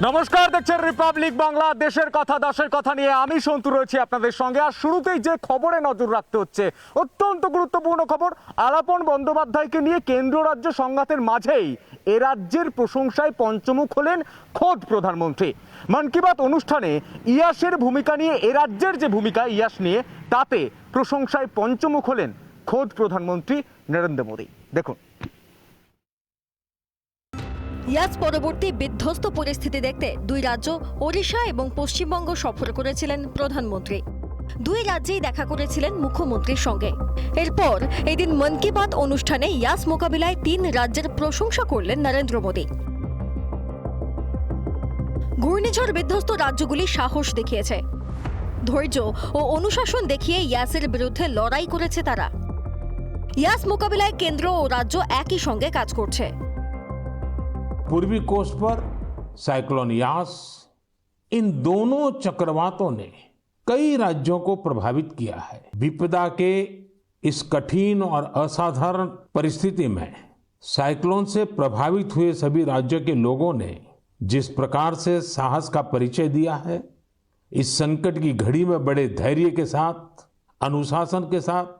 নমস্কার, দেখছেন রিপাবলিক বাংলা। দেশের কথা দাসের কথা নিয়ে আমি সন্তু রয়েছি আপনাদের সঙ্গে। আর শুরুতেই যে খবরে নজর রাখতে হচ্ছে, অত্যন্ত গুরুত্বপূর্ণ খবর। আলাপন বন্দ্যোপাধ্যায়কে নিয়ে কেন্দ্র রাজ্য সংঘাতের মাঝেই এ রাজ্যের প্রশংসায় পঞ্চমুখ হলেন খোদ প্রধানমন্ত্রী। মন কি বাত অনুষ্ঠানে ইয়াসের ভূমিকা নিয়ে, এ রাজ্যের যে ভূমিকা ইয়াস নিয়ে, তাতে প্রশংসায় পঞ্চমুখ হলেন খোদ প্রধানমন্ত্রী নরেন্দ্র মোদী। দেখুন। ইয়াস পরবর্তী বিধ্বস্ত পরিস্থিতি দেখতে দুই রাজ্য ওড়িশা এবং পশ্চিমবঙ্গ সফর করেছিলেন প্রধানমন্ত্রী। দুই রাজ্যেই দেখা করেছিলেন মুখ্যমন্ত্রীর সঙ্গে। এরপর এদিন মন কি বাত অনুষ্ঠানে ইয়াস মোকাবিলায় তিন রাজ্যের প্রশংসা করলেন নরেন্দ্র মোদী। ঘূর্ণিঝড় বিধ্বস্ত রাজ্যগুলি সাহস দেখিয়েছে, ধৈর্য ও অনুশাসন দেখিয়ে ইয়াসের বিরুদ্ধে লড়াই করেছে তারা। ইয়াস মোকাবিলায় কেন্দ্র ও রাজ্য একই সঙ্গে কাজ করছে। पूर्वी कोस्ट पर साइक्लोन यास, इन दोनों चक्रवातों ने कई राज्यों को प्रभावित किया है। विपदा के इस कठिन और असाधारण परिस्थिति में साइक्लोन से प्रभावित हुए सभी राज्यों के लोगों ने जिस प्रकार से साहस का परिचय दिया है, इस संकट की घड़ी में बड़े धैर्य के साथ, अनुशासन के साथ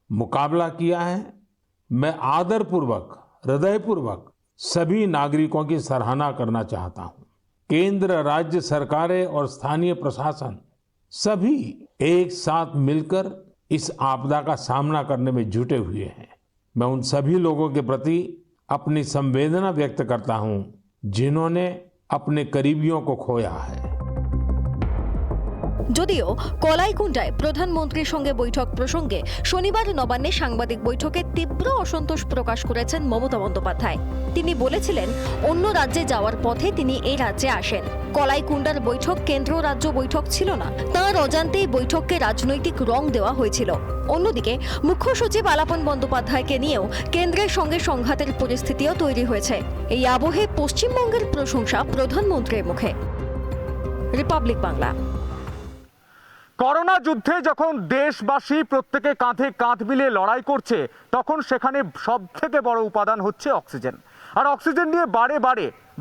मुकाबला किया है। मैं आदरपूर्वक, हृदयपूर्वक सभी नागरिकों की सराहना करना चाहता हूं। केंद्र, राज्य सरकारें और स्थानीय प्रशासन सभी एक साथ मिलकर इस आपदा का सामना करने में जुटे हुए हैं। मैं उन सभी लोगों के प्रति अपनी संवेदना व्यक्त करता हूं जिन्होंने अपने करीबियों को खोया है। যদিও কলাইকুণ্ডায় প্রধানমন্ত্রীর সঙ্গে বৈঠক প্রসঙ্গে শনিবার নবান্নে সাংবাদিক বৈঠকে তীব্র অসন্তোষ প্রকাশ করেছেন মমতা বন্দ্যোপাধ্যায়। তিনি বলেছিলেন অন্য রাজ্যে যাওয়ার পথে তিনি এই রাজ্যে আসেন। কলাইকুণ্ডার বৈঠক কেন্দ্র রাজ্য বৈঠক ছিল না, তাঁর অজান্তেই বৈঠককে রাজনৈতিক রং দেওয়া হয়েছিল। অন্যদিকে মুখ্য সচিব আলাপন বন্দ্যোপাধ্যায়কে নিয়েও কেন্দ্রের সঙ্গে সংঘাতের পরিস্থিতিও তৈরি হয়েছে। এই আবহে পশ্চিমবঙ্গের প্রশংসা প্রধানমন্ত্রীর মুখে। রিপাবলিক বাংলা। করোনা যুদ্ধে যখন দেশবাসী প্রত্যেকে কাঁধে কাঁধ মিলিয়ে লড়াই করছে, তখন সেখানে সব থেকে বড় উপাদান হচ্ছে অক্সিজেন। আর অক্সিজেন নিয়ে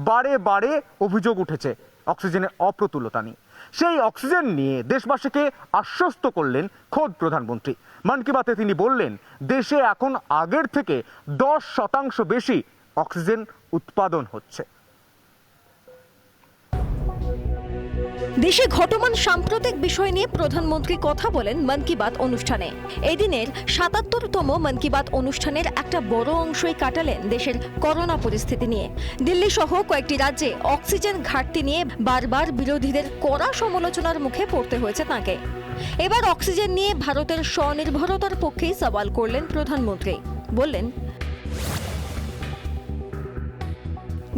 বারে বারে অভিযোগ উঠেছে অক্সিজেনের অপ্রতুলতা নিয়ে। সেই অক্সিজেন নিয়ে দেশবাসীকে আশ্বস্ত করলেন খোদ প্রধানমন্ত্রী। মন কি বাতে তিনি বললেন, দেশে এখন আগের থেকে 10% বেশি অক্সিজেন উৎপাদন হচ্ছে। দেশে ঘটমান সাম্প্রতিক বিষয় নিয়ে প্রধানমন্ত্রী কথা বলেন মন কি বাত অনুষ্ঠানে। এদিনের ৭৭তম মন কি বাত অনুষ্ঠানের একটা বড় অংশই কাটালেন দেশের করোনা পরিস্থিতি নিয়ে। দিল্লি সহ কয়েকটি রাজ্যে অক্সিজেন ঘাটতি নিয়ে বারবার বিরোধীদের কড়া সমালোচনার মুখে পড়তে হয়েছে তাঁকে। এবার অক্সিজেন নিয়ে ভারতের স্বনির্ভরতার পক্ষেই সওয়াল করলেন প্রধানমন্ত্রী। বললেন,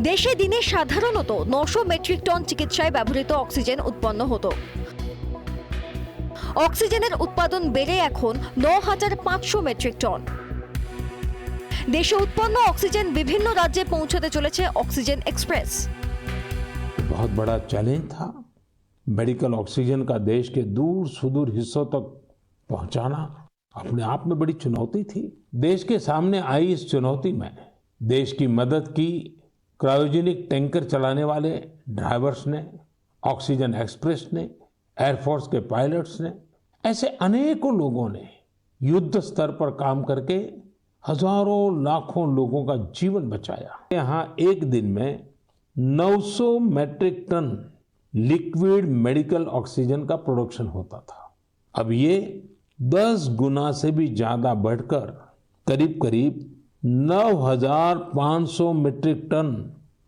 দেশে দিনে সাধারণত 900 মেট্রিক টন চিকিৎসায় ব্যবহৃত অক্সিজেন উৎপন্ন হতো। অক্সিজেনের উৎপাদন বেড়ে এখন 9500 মেট্রিক টন। দেশে উৎপন্ন অক্সিজেন বিভিন্ন রাজ্যে পৌঁছাতে চলেছে অক্সিজেন एक्सप्रेस। बहुत बड़ा चैलेंज था मेडिकल ऑक्सीजन का देश के दूर सुदूर हिस्सों तक पहुंचाना, अपने आप में बड़ी चुनौती थी। देश के सामने आई इस चुनौती में देश की मदद की क्रायोजेनिक टैंकर चलाने वाले ड्राइवर्स ने, ऑक्सीजन एक्सप्रेस ने, एयरफोर्स के पायलट्स ने, ऐसे अनेकों लोगों ने युद्ध स्तर पर काम करके हजारों लाखों लोगों का जीवन बचाया। यहाँ एक दिन में 900 metric ton liquid medical oxygen का प्रोडक्शन होता था। अब ये 10 गुना से भी ज्यादा बढ़कर करीब 9,500 मीट्रिक टन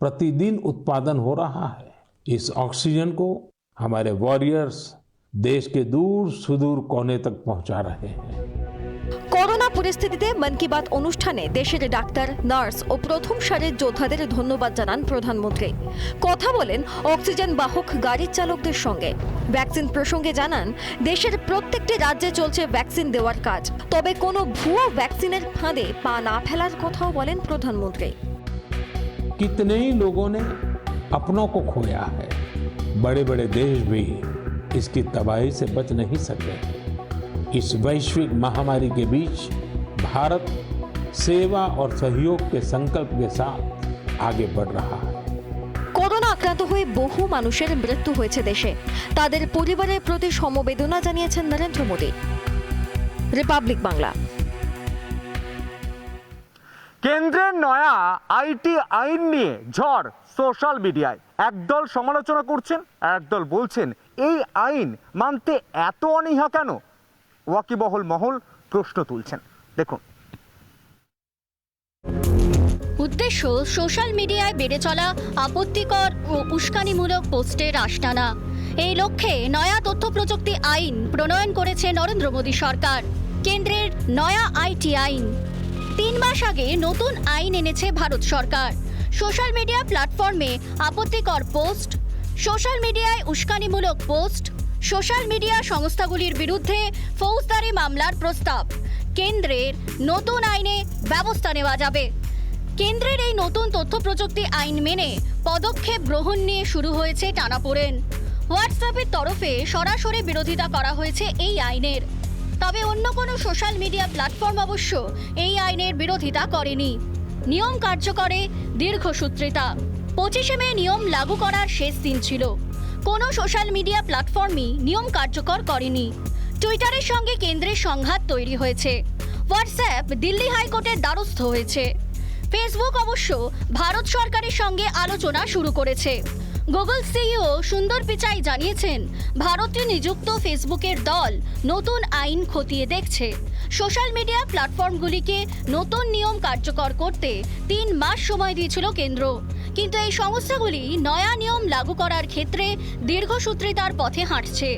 प्रतिदिन उत्पादन हो रहा है। इस ऑक्सीजन को हमारे वॉरियर्स देश के दूर सुदूर कोने तक पहुंचा रहे हैं। করোনা পরিস্থিতিতে মন কি বাত অনুষ্ঠানে দেশের ডাক্তার, নার্স ও প্রথম সারির যোদ্ধাদের ধন্যবাদ জানান প্রধানমন্ত্রী। কথা বলেন অক্সিজেন বাহক গাড়ির চালকদের সঙ্গে। ভ্যাকসিন প্রসঙ্গে জানান, দেশের প্রত্যেকটি রাজ্যে চলছে ভ্যাকসিন দেওয়ার কাজ। তবে কোনো ভুয়ো ভ্যাকসিনের ফাঁদে পা না ফেলার কথাও বলেন প্রধানমন্ত্রী। कितने ही लोगों ने अपनों को खोया है। बड़े बड़े देश भी इसकी तबाही से बच नहीं सके। इस वैश्विक महामारी के बीच भारत सेवा और सहयोग के संकल्प के साथ आगे बढ़ रहा है। করোনা আক্রান্ত হয়ে বহু মানুষের মৃত্যু হয়েছে দেশে। তাদের পরিবারের প্রতি সমবেদনা জানিয়েছেন নরেন্দ্র মোদী। রিপাবলিক বাংলা। কেন্দ্রের নয়া আইটি আইন নিয়ে ঝড় সোশ্যাল মিডিয়ায়। একদল সমালোচনা করছেন, একদল বলছেন এই আইন মানতে এত অনীহা কেন। ওয়াকিবহল মহল প্রশ্ন তুলছেন, দেখুন। উদ্দেশ্য সোশ্যাল মিডিয়ায় বেড়ে চলা আপত্তিকর ও উস্কানিমূলক পোস্টের আস্তানা। এই লক্ষ্যে নয়া তথ্য প্রযুক্তি আইন প্রণয়ন করেছে নরেন্দ্র মোদী সরকার। কেন্দ্রের নয়া আইটি আইন 3 মাস আগে নতুন আইন এনেছে ভারত সরকার। সোশ্যাল মিডিয়া প্ল্যাটফর্মে আপত্তিকর পোস্ট, সোশ্যাল মিডিয়ায় উস্কানিমূলক পোস্ট, সোশ্যাল মিডিয়া সংস্থাগুলির বিরুদ্ধে ফৌজদারি মামলার প্রস্তাব। কেন্দ্রের নতুন আইনে ব্যবস্থা নেওয়া যাবে। কেন্দ্রের এই নতুন তথ্য প্রযুক্তি আইন মেনে পদক্ষেপ গ্রহণ নিয়ে শুরু হয়েছে টানাপোড়েন। হোয়াটসঅ্যাপের তরফে সরাসরি বিরোধিতা করা হয়েছে এই আইনের। তবে অন্য কোনো সোশ্যাল মিডিয়া প্ল্যাটফর্ম অবশ্য এই আইনের বিরোধিতা করেনি। নিয়ম কার্যকরে দীর্ঘসূত্রিতা। 25শে মে নিয়ম লাগু করার শেষ দিন ছিল। কোনো সোশ্যাল মিডিয়া প্ল্যাটফর্মই নিয়ম কার্যকর করেনি। টুইটারের সঙ্গে কেন্দ্রের সংঘাত তৈরি হয়েছে। হোয়াটসঅ্যাপ দিল্লি হাইকোর্টের দ্বারস্থ হয়েছে। ফেসবুক অবশ্য ভারত সরকারের সঙ্গে আলোচনা শুরু করেছে। গুগল সিইও সুন্দর পিচাই জানিয়েছেন, ভারতে নিযুক্ত ফেসবুকের দল নতুন আইন খতিয়ে দেখছে। সোশ্যাল মিডিয়া প্ল্যাটফর্মগুলিকে নতুন নিয়ম কার্যকর করতে 3 মাস সময় দিয়েছিল কেন্দ্র। কিন্তু এই সংস্থাগুলি নয়া নিয়ম লাগু করার ক্ষেত্রে দীর্ঘসূত্রিতার পথে হাঁটছে।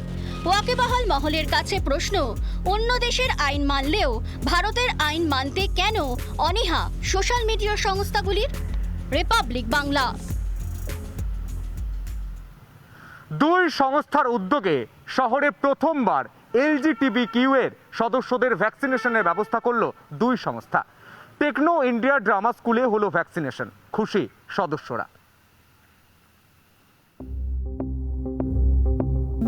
ওয়াকিবহাল মহলের কাছে প্রশ্ন, অন্য দেশের আইন মানলেও ভারতের আইন মানতে কেন অনীহা সোশ্যাল মিডিয়া সংস্থাগুলির? রিপাবলিক বাংলা। 2 সংস্থার উদ্যোগে শহরে প্রথমবার LGBTQ এর সদস্যদের ভ্যাকসিনেশনের ব্যবস্থা করলো 2 সংস্থা। টেকনো ইন্ডিয়া ড্রামা স্কুলে হলো ভ্যাকসিনেশন, খুশি সদস্যরা।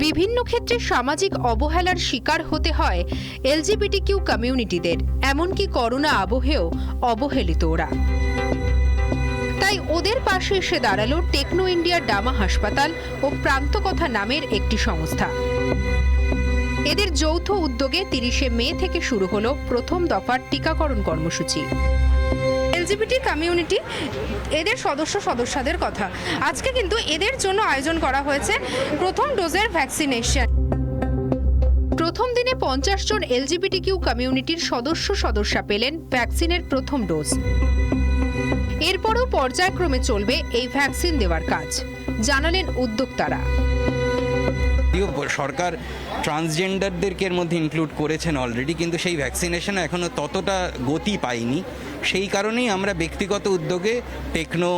বিভিন্ন ক্ষেত্রে সামাজিক অবহেলার শিকার হতে হয় LGBTQ কমিউনিটিদের, এমনকি করোনা আবহেও অবহেলিত ওরা। তাই ওদের পাশে এসে দাঁড়ালো টেকনো ইন্ডিয়া ডামা হাসপাতাল ও প্রান্তকথা নামের একটি সংস্থা। এদের যৌথ উদ্যোগে 30শে মে থেকে শুরু হলো প্রথম দফার টিকাকরণ কর্মসূচি। LGBT কমিউনিটি, এদের সদস্যদের কথা আজকে কিন্তু এদের জন্য আয়োজন করা হয়েছে প্রথম ডোজের ভ্যাকসিনেশন। প্রথম দিনে 50 জন LGBTQ কমিউনিটির সদস্যা পেলেন ভ্যাকসিনের প্রথম ডোজ। এরপরও পর্যায়ক্রমে চলবে এই ভ্যাকসিন দেওয়ার কাজ, জানালেন উদ্যোক্তারা। সরকার ট্রান্সজেন্ডারদেরকে এর মধ্যে ইনক্লুড করেছেন অলরেডি, কিন্তু সেই ভ্যাকসিনেশন এখনও ততটা গতি পায়নি। সেই কারণেই আমরা ব্যক্তিগত উদ্যোগে টেকনো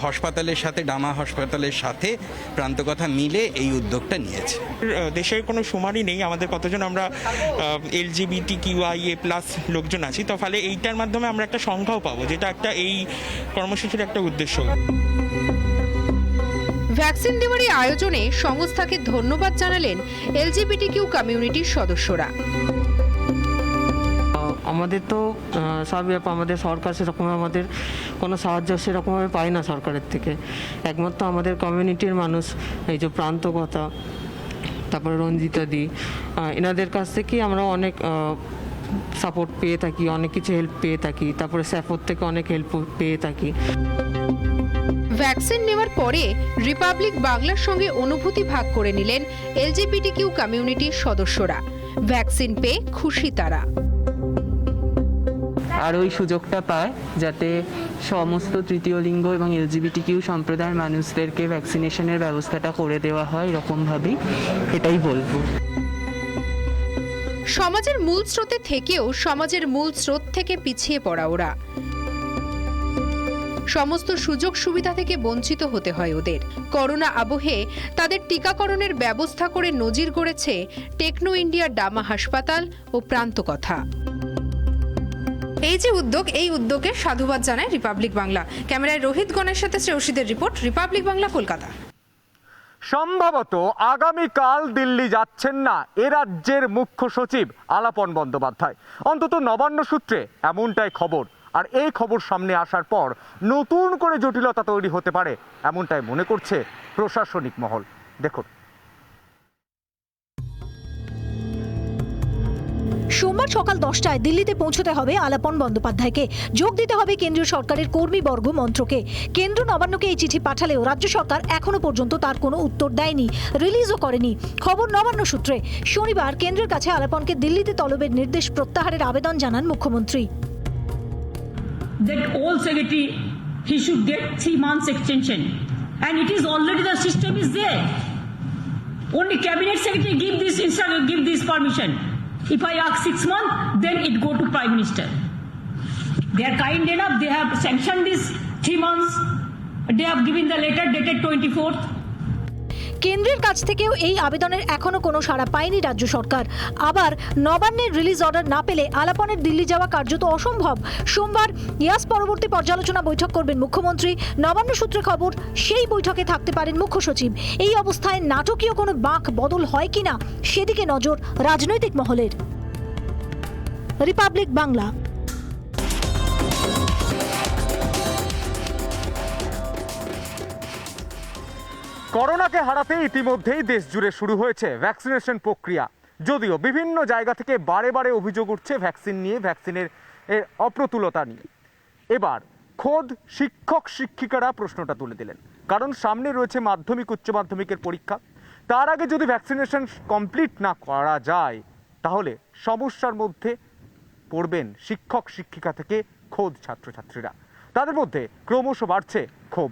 হাসপাতালের সাথে, ডামা হাসপাতালের সাথে প্রান্তকথা মিলে এই উদ্যোগটা নিয়েছে। দেশের কোনো সুমারি নেই আমাদের কতজন আমরা LGBTQIA+ লোকজন আছি, তো ফলে এইটার মাধ্যমে আমরা একটা সংখ্যাও পাবো, যেটা একটা এই কর্মসূচির একটা উদ্দেশ্য। ভ্যাকসিন দেওয়ার এই আয়োজনে সংস্থাকে ধন্যবাদ জানালেন LGBTQ কমিউনিটির সদস্যরা। আমাদের তো সব ব্যাপার, আমাদের সরকার সেরকম আমাদের কোনো সাহায্য সেরকমভাবে পাই না সরকারের থেকে। একমাত্র আমাদের কমিউনিটির মানুষ, এই যে প্রান্তকথা, তারপরে রঞ্জিতা দি, এনাদের কাছ থেকেই আমরা অনেক সাপোর্ট পেয়ে থাকি, অনেক কিছু হেল্প পেয়ে থাকি। তারপরে স্যাফোর থেকে অনেক হেল্প পেয়ে থাকি। ভ্যাকসিন নেওয়ার পরে রিপাবলিক বাংলার সঙ্গে অনুভূতি ভাগ করে নিলেন LGBTQ কমিউনিটির সদস্যরা। ভ্যাকসিন পেয়ে খুশি তারা। আর ওই সুযোগটা পায় যাতে সমস্ত তৃতীয় লিঙ্গ এবং LGBTQ সম্প্রদায়ের মানুষদেরকে ভ্যাকসিনেশনের ব্যবস্থাটা করে দেওয়া হয়, এরকমভাবেই এটাই বলবো। সমাজের মূল স্রোতে থেকেও সমাজের মূল স্রোত থেকে পিছিয়ে পড়া ওরা। সমস্ত সুযোগ সুবিধা থেকে বঞ্চিত হতে হয় ওদের। করোনা আবহে তাদের টিকাকরণের ব্যবস্থা করে নজির গড়েছে টেকনো ইন্ডিয়া ডামা হাসপাতাল ও প্রান্তকথা। এই যে উদ্যোগ, এই উদ্যোগে সাধুবাদ জানায় রিপাবলিক বাংলা। ক্যামেরায় রোহিত গণের সাথে শ্রেয়সীদের রিপোর্ট, রিপাবলিক বাংলা, কলকাতা। সম্ভবত আগামীকাল দিল্লি যাচ্ছেন না এ রাজ্যের মুখ্য সচিব আলাপন বন্দ্যোপাধ্যায়। অন্তত নবান্ন সূত্রে এমনটাই খবর। আর এই খবর সামনে আসার পর নতুন করে জটিলতা তৈরি হতে পারে এমনটাই মনে করছে প্রশাসনিক মহল। দেখুন। সোমবার সকাল 10টায় দিল্লিতে পৌঁছতে হবে আলাপন বন্দ্যোপাধ্যায়কে। যোগ দিতে হবে কেন্দ্রীয় সরকারের কর্মীবর্গ মন্ত্রকে। কেন্দ্র নবান্নকে এই চিঠি পাঠালেও রাজ্য সরকার এখনো পর্যন্ত তার কোনো উত্তর দেয়নি, রিলিজও করেনি। খবর নবান্ন সূত্রে শনিবার কেন্দ্রের কাছে আলাপনকে দিল্লিতে তলবের নির্দেশ প্রত্যাহারের আবেদন জানান মুখ্যমন্ত্রী। That all secretary he should get 3 months extension, and it is already the system is there. Only cabinet secretary give this permission. If I ask 6 months, then it go to Prime Minister. They are kind enough, they have sanctioned this 3 months. They have given the letter dated 24th. কেন্দ্রের কাছ থেকেও এই আবেদনের এখনো কোনো সাড়া পায়নি রাজ্য সরকার। আবার নবান্নের রিলিজ অর্ডার না পেলে আলাপনের দিল্লি যাওয়া কার্যত অসম্ভব। সোমবার ইয়াস পরবর্তী পর্যালোচনা বৈঠক করবেন মুখ্যমন্ত্রী। নবান্ন সূত্রে খবর, সেই বৈঠকে থাকতে পারেন মুখ্য সচিব। এই অবস্থায় নাটকীয় কোনো বাঁক বদল হয় কিনা সেদিকে নজর রাজনৈতিক মহলের। রিপাবলিক বাংলা। করোনাকে হারাতে ইতিমধ্যেই দেশ জুড়ে শুরু হয়েছে ভ্যাকসিনেশন প্রক্রিয়া। যদিও বিভিন্ন জায়গা থেকে বারে বারে অভিযোগ উঠছে ভ্যাকসিন নিয়ে, ভ্যাকসিনের অপ্রতুলতা নিয়ে। এবার খোদ শিক্ষক শিক্ষিকারা প্রশ্নটা তুলে দিলেন, কারণ সামনে রয়েছে মাধ্যমিক উচ্চ মাধ্যমিকের পরীক্ষা। তার আগে যদি ভ্যাকসিনেশন কমপ্লিট না করা যায় তাহলে সমস্যার মধ্যে পড়বেন শিক্ষক শিক্ষিকা থেকে খোদ ছাত্রছাত্রীরা। তাদের মধ্যে ক্রমশ বাড়ছে ক্ষোভ।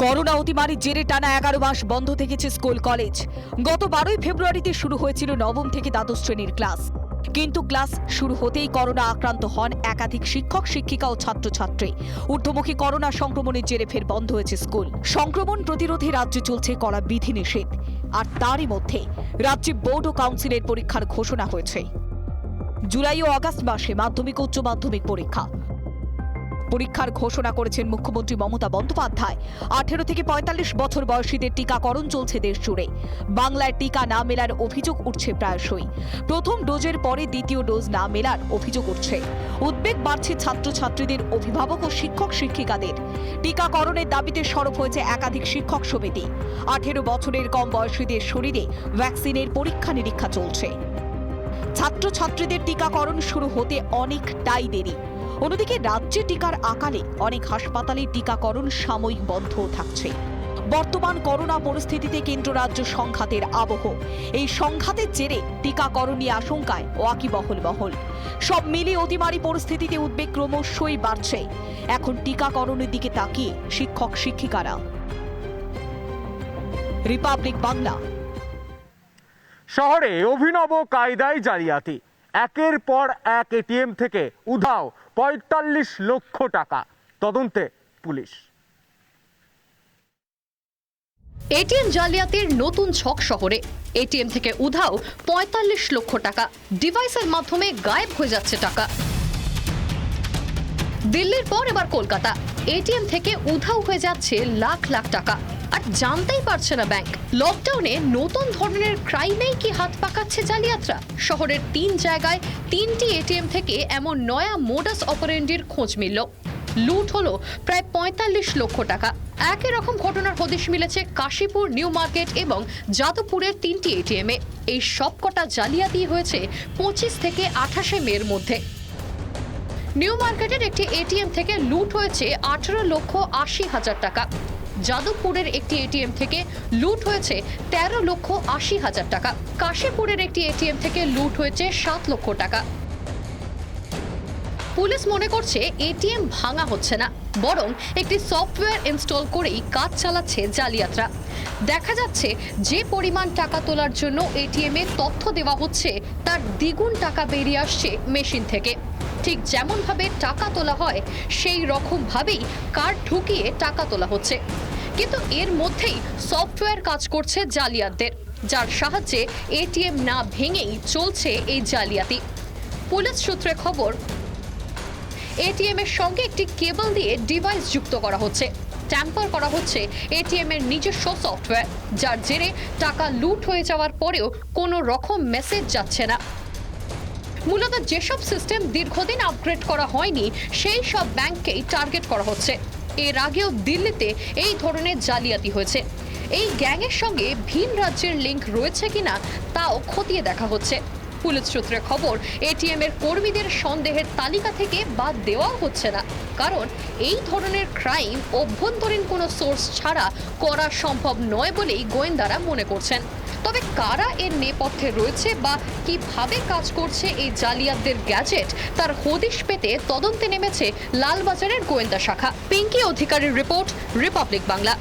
করোনা অতিমারির জেরে টানা 11 মাস বন্ধ থেকেছে স্কুল কলেজ। গত 12ই ফেব্রুয়ারিতে শুরু হয়েছিল নবম থেকে দ্বাদশ শ্রেণীর ক্লাস, কিন্তু ক্লাস শুরু হতেই করোনা আক্রান্ত হন একাধিক শিক্ষক শিক্ষিকা ও ছাত্রছাত্রী। ঊর্ধ্বমুখী করোনা সংক্রমণের জেরে ফের বন্ধ হয়েছে স্কুল। সংক্রমণ প্রতিরোধে রাজ্যে চলছে কড়া বিধিনিষেধ, আর তারই মধ্যে রাজ্যে বোর্ড ও কাউন্সিলের পরীক্ষার ঘোষণা হয়েছে। জুলাই ও আগস্ট মাসে মাধ্যমিক ও উচ্চ মাধ্যমিক পরীক্ষার ঘোষণা করেছেন মুখ্যমন্ত্রী মমতা বন্দ্যোপাধ্যায়। 18 থেকে 45 বছর বয়সীদের টিকাকরণ চলছে দেশ জুড়ে। বাংলায় টিকা না মেলার অভিযোগ উঠছে প্রায়শই। প্রথম ডোজের পরে দ্বিতীয় ডোজ না মেলার অভিযোগ উঠছে। উদ্বেগ বাড়ছে ছাত্রছাত্রীদের, অভিভাবক ও শিক্ষক শিক্ষিকাদের। টিকাকরণের দাবিতে সরব হয়েছে একাধিক শিক্ষক সমিতি। 18 বছরের কম বয়সীদের শরীরে ভ্যাকসিনের পরীক্ষা নিরীক্ষা চলছে। ছাত্রছাত্রীদের টিকাকরণ শুরু হতে অনেকটাই দেরি। অন্যদিকে রাজ্যে টিকার আকালে অনেক হাসপাতালে টিকাকরণ সাময়িক বন্ধ থাকছে। বর্তমান করোনা পরিস্থিতিতে কেন্দ্র রাজ্য সংঘাতের আবহ। এই সংঘাতের জেরে টিকাকরণ নিয়ে আশঙ্কায় ওয়াকিবহল মহল। সব মিলিয়ে অতিমারি পরিস্থিতিতে উদ্বেগ ক্রমশই বাড়ছে। এখন টিকাকরণের দিকে তাকিয়ে শিক্ষক শিক্ষিকারা। রিপাবলিক বাংলা। শহরে অভিনব কায়দায় জালিয়াতি। একের পর এক এটিএম থেকে উধাও 45 লক্ষ টাকা। তদন্তে পুলিশ। এটিএম জালিয়াতির নতুন ছক শহরে। এটিএম থেকে উধাও 45 লক্ষ টাকা। ডিভাইসের মাধ্যমে গায়েব হয়ে যাচ্ছে টাকা। দিল্লির পর এবার কলকাতা। এটিএম থেকে উধাও হয়ে যাচ্ছে লাখ লাখ টাকা, আর জানতেই পারছে না ব্যাংক। লকডাউনে নতুন ধরনের ক্রাইমেই কি হাত পাকাচ্ছে জালিয়াতরা? শহরের 3 জায়গায় 3টি এটিএম থেকে এমন নয়া মোডাস অপারেন্ডির খোঁজ মিলল। লুট হলো প্রায় 45 লক্ষ টাকা। একই রকম ঘটনার হদিশ মিলেছে কাশীপুর, নিউ মার্কেট এবং যাদবপুরের 3টি এটিএমে। এই সবকটা জালিয়াতি হয়েছে 25 থেকে 28 মের মধ্যে। নিউ মার্কেটের একটি এটিএম থেকে লুট হয়েছে 18 লক্ষ 80 হাজার টাকা। যাদবপুরের একটি এটিএম থেকে লুট হয়েছে 13 লক্ষ 80 হাজার টাকা। কাশীপুরের একটি এটিএম থেকে লুট হয়েছে 7 লক্ষ টাকা। পুলিশ মনে করছে এটিএম ভাঙা হচ্ছে না, বরং একটি সফটওয়্যার ইনস্টল করেই কাজ চালাচ্ছে জালিয়াতরা। দেখা যাচ্ছে যে পরিমাণ টাকা তোলার জন্য এটিএমে তথ্য দেওয়া হচ্ছে তার দ্বিগুণ টাকা বেরিয়ে আসছে মেশিন থেকে। ঠিক যেমনভাবে টাকা তোলা হয় সেই রকম ভাবেই কার্ড ঢুকিয়ে টাকা তোলা হচ্ছে। কিন্তু এর মধ্যেই সফটওয়্যার কাজ করছে জালিয়াতদের, যার সাহায্যে এটিএম না ভেঙেই চলছে এই জালিয়াতি। পুলিশ সূত্রে খবর, এটিএম এর সঙ্গে একটি কেবল দিয়ে ডিভাইস যুক্ত করা হচ্ছে। ট্যাম্পার করা হচ্ছে এটিএম এর নিজস্ব সফটওয়্যার, যার জেরে টাকা লুট হয়ে যাওয়ার পরেও কোনো রকম মেসেজ যাচ্ছে না। মূলত যেসব সিস্টেম দীর্ঘদিন আপগ্রেড করা হয়নি সেই সব ব্যাংককেই টার্গেট করা হচ্ছে। এর আগেও দিল্লিতে এই ধরনের জালিয়াতি হয়েছে। এই গ্যাংয়ের সঙ্গে ভিন রাজ্যের লিঙ্ক রয়েছে কিনা তাও খতিয়ে দেখা হচ্ছে। পুলিশ সূত্রে খবর, এটিএম এর কর্মীদের সন্দেহের তালিকা থেকে বাদ দেওয়া হচ্ছে না, কারণ এই ধরনের ক্রাইম অভ্যন্তরীণ কোনো সোর্স ছাড়া করা সম্ভব নয় বলেই গোয়েন্দারা মনে করছেন। তবে কারা এর নেপথ্যে রয়েছে বা কিভাবে কাজ করছে এই জালিয়াতদের গ্যাজেট, তার হদিশ পেতে তদন্তে নেমেছে লালবাজারের গোয়েন্দা শাখা। পিঙ্কি অধিকারীর রিপোর্ট, রিপাবলিক বাংলা।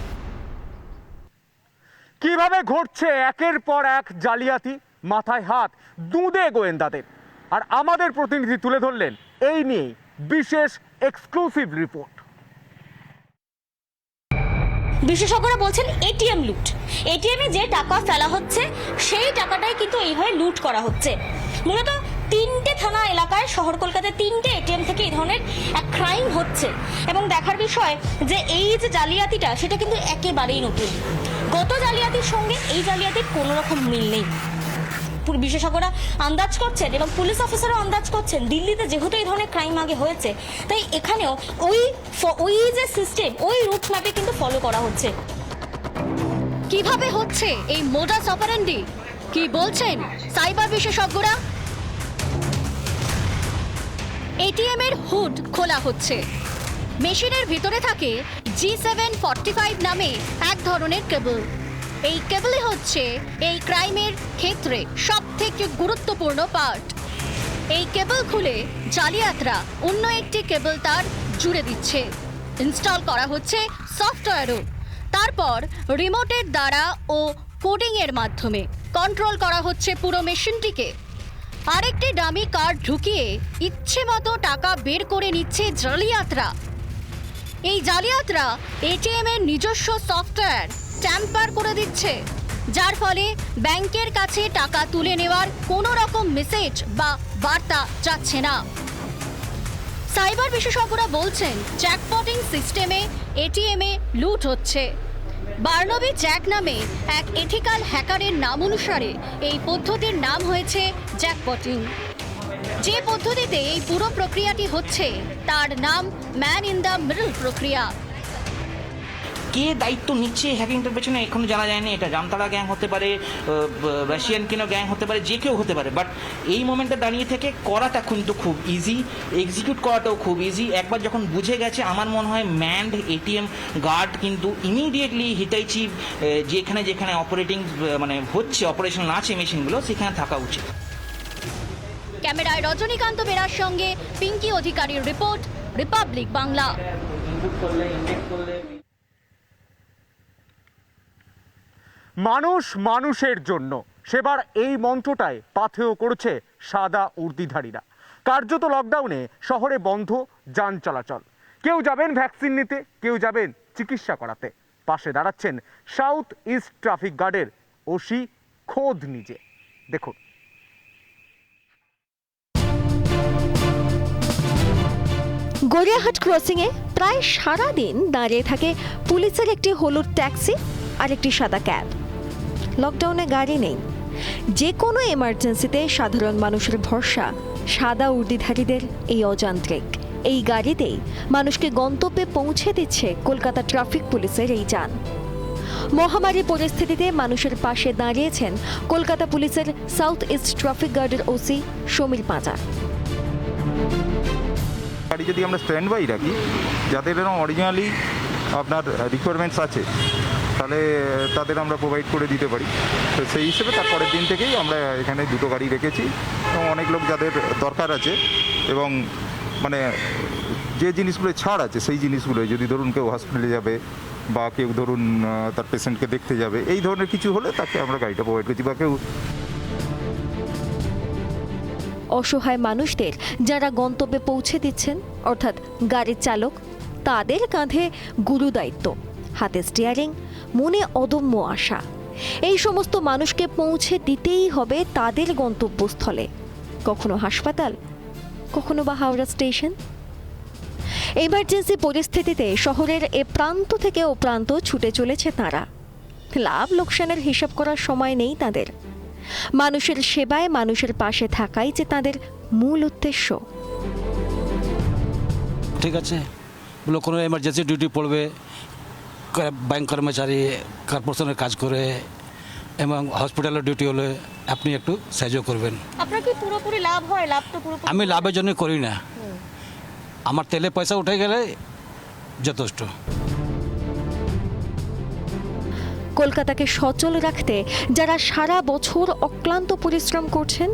কিভাবে ঘটছে একের পর এক জালিয়াতি, মাথায় হাত দুঁদে গোয়েন্দাদের। আর আমাদের প্রতিনিধি তুলে ধরলেন এই নিয়ে বিশেষ এক্সক্লুসিভ রিপোর্ট। বিশেষজ্ঞরা বলছেন এটিএম লুট। এটিএমে যে টাকা ফেলা হচ্ছে সেই টাকাটাই কিন্তু এইভাবে লুট করা হচ্ছে। মূলত 3টে থানা এলাকায় শহর কলকাতায় 3টে এটিএম থেকে এই ধরনের এক ক্রাইম হচ্ছে এবং দেখার বিষয় যে এই যে জালিয়াতিটা সেটা কিন্তু একেবারেই নতুন। গত জালিয়াতির সঙ্গে এই জালিয়াতির কোনো রকম মিল নেই। বিশেষজ্ঞরা আন্দাজ করছেন এবং পুলিশ অফিসারও আন্দাজ করছেন, দিল্লিতে যেহেতু এই ধরনের ক্রাইম আগে হয়েছে তাই এখানেও ওই যে সিস্টেম, ওই রুট ম্যাপে কিন্তু ফলো করা হচ্ছে। কিভাবে হচ্ছে এই মোডাস অপারেন্ডি, কি বলছেন সাইবার বিশেষজ্ঞরা? এটিএম এর হুড খোলা হচ্ছে। মেশিনের ভিতরে থাকে G745 নামে এক ধরনের কেবল। এই কেবলই হচ্ছে এই ক্রাইমের ক্ষেত্রে সবথেকে গুরুত্বপূর্ণ পার্ট। এই কেবল খুলে জালিয়াতরা অন্য একটি কেবল তার জুড়ে দিচ্ছে। ইনস্টল করা হচ্ছে সফটওয়্যারও। তারপর রিমোটের দ্বারা ও কোডিং এর মাধ্যমে কন্ট্রোল করা হচ্ছে পুরো মেশিনটিকে। আরেকটি ডামি কার্ড ঢুকিয়ে ইচ্ছে মতো টাকা বের করে নিচ্ছে জালিয়াতরা। এই জালিয়াতরা এটিএম এর নিজস্ব সফটওয়্যার ট্যাম্পার করে দিচ্ছে, যার ফলে ব্যাংকের কাছে টাকা তুলে নেওয়ার কোনো রকম মেসেজ বা বার্তা যাচ্ছে না। সাইবার বিশেষজ্ঞরা বলছেন জ্যাকপটিং সিস্টেমে এটিএমে লুট হচ্ছে। বার্নবি জ্যাক নামে এক এথিক্যাল হ্যাকারের নাম অনুসারে এই পদ্ধতির নাম হয়েছে জ্যাকপটিং। যে পদ্ধতিতে এই পুরো প্রক্রিয়াটি হচ্ছে তার নাম ম্যান ইন দ্য মিডল প্রক্রিয়া। কে দায়িত্ব নিচ্ছে হ্যাকিংটার পেছনে এখনো জানা যায়নি। এটা জামতারা গ্যাং হতে পারে, রাশিয়ান কিনো গ্যাং হতে পারে, যে কেউ হতে পারে। বাট এই মোমেন্টে দাঁড়িয়ে থেকে করাটা কিন্তু খুব ইজি, এক্সিকিউট করাটাও খুব ইজি। একবার যখন বুঝে গেছে, আমার মনে হয় ম্যান্ড এটিএম গার্ড কিন্তু ইমিডিয়েটলি হিটাইচি যেখানে যেখানে অপারেটিং মানে হচ্ছে, অপারেশন আছে মেশিনগুলো, সেখানে থাকা উচিত। ক্যামেরায় রজনীকান্ত বেরার সঙ্গে পিঙ্কি অধিকারীর রিপোর্ট, রিপাবলিক বাংলা। মানুষ মানুষের জন্য সেবার এই মন্ত্রটায় পাথেয় করেছে সাদা উর্দিধারীরা। কার্যত লকডাউনে শহরে বন্ধ যান চলাচল। কেউ যাবেন ভ্যাকসিন নিতে, কেউ যাবেন চিকিৎসা করাতে। পাশে দাঁড়াচ্ছেন সাউথ ইস্ট ট্রাফিক গার্ডের ওসি খোদ নিজে। দেখুন। গড়িয়াহাট ক্রসিংয়ে প্রায় সারাদিন দাঁড়িয়ে থাকে পুলিশের একটি হলুদ ট্যাক্সি আর একটি সাদা ক্যাব। লকডাউনে গাড়ি নেই, যে কোনো এমার্জেন্সিতে সাধারণ মানুষের ভরসা সাদা উর্দিধারীদের এই অযান্ত্রিক এই গাড়িতেই মানুষকে গন্তব্যে পৌঁছে দিচ্ছে কলকাতা ট্রাফিক পুলিশের এই যান। মহামারী পরিস্থিতিতে মানুষের পাশে দাঁড়িয়েছেন কলকাতা পুলিশের সাউথ ইস্ট ট্রাফিক গার্ডের ওসি সমীর পাঁজা। গাড়ি যদি আমরা স্ট্যান্ড বাই রাখি, যাদের এরকম অরিজিনালি আপনার রিকোয়ারমেন্টস আছে, তাহলে তাদের আমরা প্রোভাইড করে দিতে পারি। তো সেই হিসেবে তার পরের দিন থেকেই আমরা এখানে দুটো গাড়ি রেখেছি এবং অনেক লোক যাদের দরকার আছে এবং মানে যে জিনিসগুলো ছাড় আছে সেই জিনিসগুলো, যদি ধরুন কেউ হসপিটালে যাবে বা কেউ ধরুন তার পেশেন্টকে দেখতে যাবে, এই ধরনের কিছু হলে তাকে আমরা গাড়িটা প্রোভাইড করছি। বা কেউ অসহায় মানুষদের যারা গন্তব্যে পৌঁছে দিচ্ছেন, অর্থাৎ গাড়ির চালক, তাদের কাঁধে গুরু দায়িত্ব, হাতে স্টিয়ারিং, মনে অদম্য আশা। এই সমস্ত মানুষকে পৌঁছে দিতেই হবে তাদের গন্তব্যস্থলে, কখনো হাসপাতাল, কখনো বা হাওড়া স্টেশন। এমার্জেন্সি পরিস্থিতিতে শহরের এ প্রান্ত থেকে ও প্রান্ত ছুটে চলেছে তারা। লাভ লোকসানের হিসাব করার সময় নেই তাদের। মানুষের সেবায়, মানুষের পাশে থাকাই যে তাদের মূল উদ্দেশ্য। ঠিক আছে, বলো কোনো এমার্জেন্সি ডিউটি পড়বে, ব্যাংক কর্মচারী কর্পোরেশনের কাজ করে এবং হসপিটালের ডিউটি হলে আপনি একটু সাহায্য করবেন। আপনার কি পুরোপুরি লাভ হয়? লাভ তো পুরোপুরি আমি লাভের জন্য করি না, আমার তেলে পয়সা উঠে গেলে যথেষ্ট। কলকাতাকে সচল রাখতে যারা সারা বছর অক্লান্ত পরিশ্রম করছেন,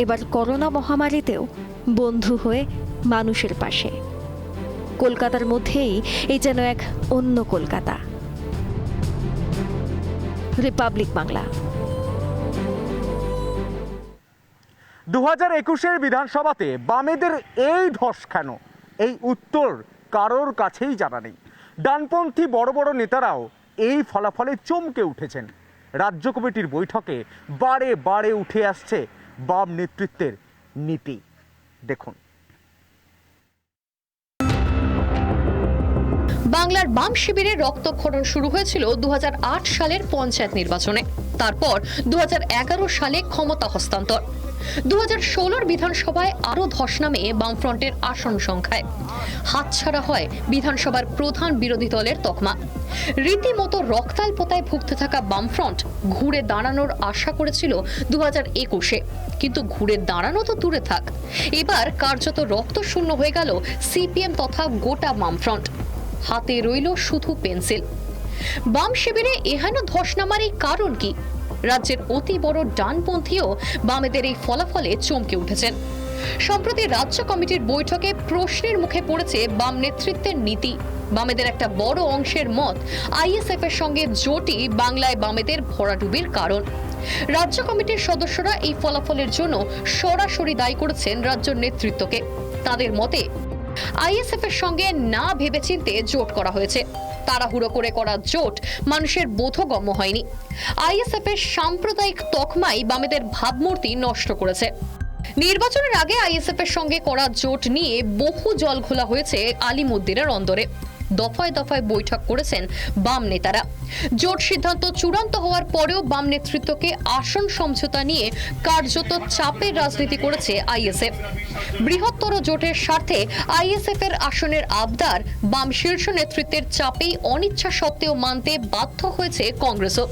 এবার করোনা মহামারীতেও বন্ধু হয়ে মানুষের পাশে। কলকাতার মধ্যেই এই যেন এক অন্য কলকাতা। রিপাবলিক বাংলা। 2021-এর বিধানসভাতে বামেদের এই ধস কেন, এই উত্তর কারোর কাছেই জানা নেই। ডানপন্থী বড় বড় নেতারাও এই ফলাফলে চমকে উঠেছেন। রাজ্য কমিটির বৈঠকে বারে বারে উঠে আসছে বাম নেতৃত্বের নীতি। দেখুন। বাংলার বাম শিবিরের রক্তক্ষরণ শুরু হয়েছিল 2008 সালের পঞ্চায়েত নির্বাচনে, তারপর 2011 সালে ক্ষমতা হস্তান্তর। 2016 বিধানসভায় আরও ধস নামে বামফ্রন্টের আসন সংখ্যায়। হাতছাড়া হয় বিধানসভার প্রধান বিরোধী দলের তকমা। রীতিমতো রক্তাল্পতায় ভুগতে থাকা বামফ্রন্ট ঘুরে দাঁড়ানোর আশা করেছিল 2021-এ, কিন্তু ঘুরে দাঁড়ানো তো দূরে থাক, এবার কার্যত রক্তশূন্য হয়ে গেল সিপিএম তথা গোটা বামফ্রন্ট। হাতে রইল শুধু পেন্সিল। বাম শিবিরে এহেন ধস নামার এই কারণ কি? রাজ্যের অতি বড় ডানপন্থীও বামেদের এই ফলাফলে চমকে উঠেছেন। সম্প্রতি রাজ্য কমিটির বৈঠকে প্রশ্নের মুখে পড়েছে বাম নেতৃত্বের নীতি। বামেদের একটা বড় অংশের মত, আইএসএফ এর সঙ্গে জোটই বাংলায় বামেদের ভরাডুবির কারণ। রাজ্য কমিটির সদস্যরা এই ফলাফলের জন্য সরাসরি দায়ী করেছেন রাজ্য নেতৃত্বকে। তাদের মতে আইএসএফ এর সঙ্গে না ভেবেচিন্তে জোট করা হয়েছে। তাড়াহুড়ো করে করা জোট মানুষের বোধগম্য হয়নি। আইএসএফ এর সাম্প্রদায়িক তকমাই বামেদের ভাবমূর্তি নষ্ট করেছে। নির্বাচনের আগে আইএসএফ এর সঙ্গে করা জোট নিয়ে বহু জল ঘোলা হয়েছে আলিমুদ্দিনের অন্দরে। দফায় দফায় বৈঠক করেছেন বাম নেতারা। জোট সিদ্ধান্ত চূড়ান্ত হওয়ার পরেও বাম নেতৃত্বকে আসন সমঝোতা নিয়ে কার্যত চাপের রাজনীতি করেছে আইএসএফ। বৃহত্তর জোটের স্বার্থে আইএসএফ এর আসনের আবদার বাম শীর্ষ নেতৃত্বের চাপেই অনিচ্ছা সত্ত্বেও মানতে বাধ্য হয়েছে কংগ্রেসও।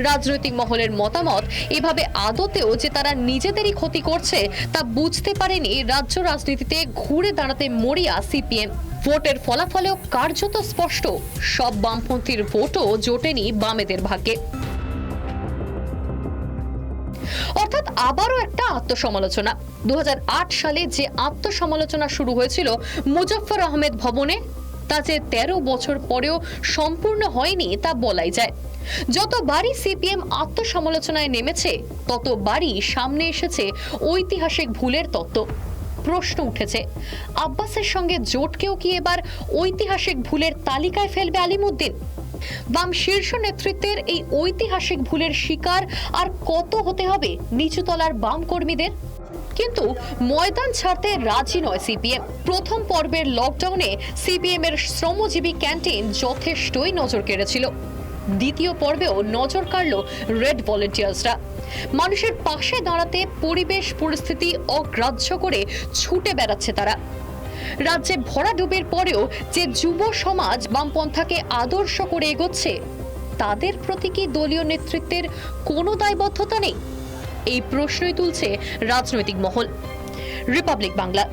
রাজনৈতিক মহলের মতামত, এভাবে আদতেও যে তারা নিজেদেরই ক্ষতি করছে তা বুঝতে পারেনি রাজ্য রাজনীতিতে ঘুরে দাঁড়াতে মরিয়া সিপিএম। ভোটের ফলাফলেও কার্যত স্পষ্ট, সব বামপন্থীর ভোটও জোটেনি বামেদের ভাগ্যে। অর্থাৎ আবারও একটা আত্মসমালোচনা। 2008 সালে যে আত্মসমালোচনা শুরু হয়েছিল মুজফফর আহমেদ ভবনে, তা যে 13 বছর পরেও সম্পূর্ণ হয়নি তা বলাই যায়। যতবারই সিপিএম আত্মসমালোচনায় নেমেছে, ততবারই সামনে এসেছে ঐতিহাসিক ভুলের তত্ত্ব। প্রশ্ন উঠেছে, আব্বাসের সঙ্গে জোটকেও কি এবার ঐতিহাসিক ভুলের তালিকায় ফেলবে আলিমুদ্দিন? বাম শীর্ষ নেতৃত্বের এই ঐতিহাসিক ভুলের শিকার আর কত হতে হবে নিচুতলার বাম কর্মীদের? কিন্তু ময়দান ছাড়তে রাজি নয় সিপিএম। প্রথম পর্বের লকডাউনে সিপিএম এর শ্রমজীবী ক্যান্টিন যথেষ্টই নজর কেড়েছিল। দ্বিতীয় পর্বেও নজর কাড়ল রেড ভলেন্টিয়ার্সরা। মানুষের পাশে দাঁড়াতে পরিবেশ পরিস্থিতি অগ্রাহ্য করে ছুটে বেড়াচ্ছে তারা। রাজ্যে ভরাডুবির পরেও যে যুব সমাজ বামপন্থাকে আদর্শ করে এগোচ্ছে, তাদের প্রতি কি দলীয় নেতৃত্বের কোনো দায়বদ্ধতা নেই? এই প্রশ্নই তুলছে রাজনৈতিক মহল। রিপাবলিক বাংলা।